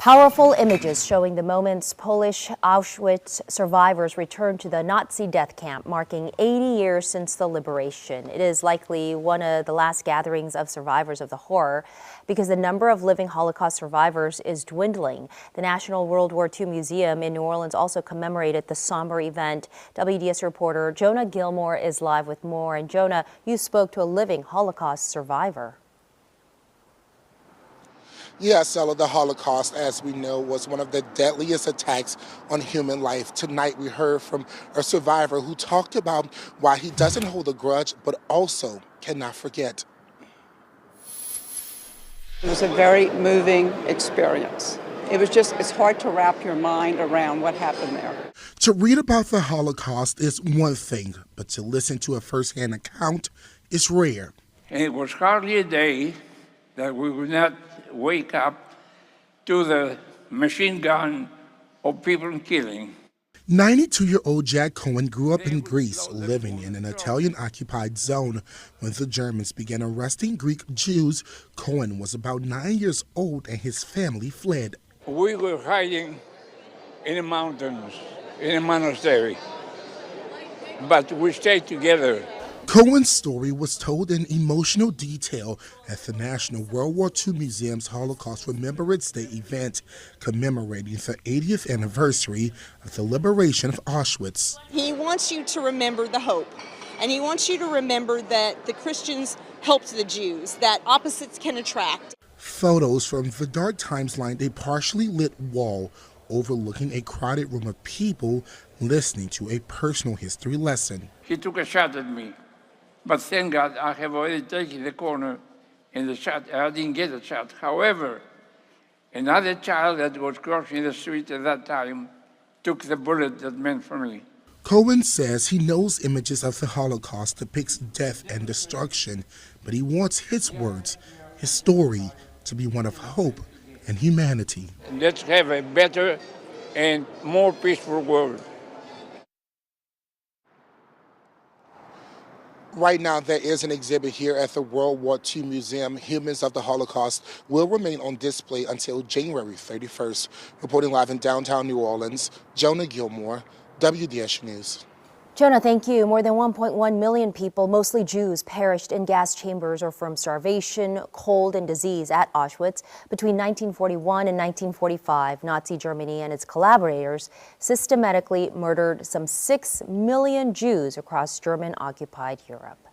Powerful images showing the moments Polish Auschwitz survivors returned to the Nazi death camp, marking 80 years since the liberation. It is likely one of the last gatherings of survivors of the horror because the number of living Holocaust survivors is dwindling. The National World War II Museum in New Orleans also commemorated the somber event. WDS reporter Jonah Gilmore is live with more. And Jonah, you spoke to a living Holocaust survivor. Yes, Ella, the Holocaust, as we know, was one of the deadliest attacks on human life. Tonight, we heard from a survivor who talked about why he doesn't hold a grudge, but also cannot forget. It was a very moving experience. It's hard to wrap your mind around what happened there. To read about the Holocaust is one thing, but to listen to a first-hand account is rare. And it was hardly a day that we would not wake up to the machine gun of people killing. 92-year-old Jack Cohen grew up in Greece, living in an Italian-occupied zone. When the Germans began arresting Greek Jews, Cohen was about 9 years old and his family fled. We were hiding in the mountains, in a monastery, but we stayed together. Cohen's story was told in emotional detail at the National World War II Museum's Holocaust Remembrance Day event, commemorating the 80th anniversary of the liberation of Auschwitz. He wants you to remember the hope, and he wants you to remember that the Christians helped the Jews, that opposites can attract. Photos from the dark times lined a partially lit wall overlooking a crowded room of people listening to a personal history lesson. He took a shot at me. But thank God I have already taken the corner in the shot. I didn't get a shot. However, another child that was crossing the street at that time took the bullet that meant for me. Cohen says he knows images of the Holocaust depicts death and destruction, but he wants his words, his story, to be one of hope and humanity. Let's have a better and more peaceful world. Right now, there is an exhibit here at the World War II Museum. Humans of the Holocaust will remain on display until January 31st. Reporting live in downtown New Orleans, Jonah Gilmore, WDS News. Jonah, thank you. More than 1.1 million people, mostly Jews, perished in gas chambers or from starvation, cold, and disease at Auschwitz between 1941 and 1945. Nazi Germany and its collaborators systematically murdered some 6 million Jews across German-occupied Europe.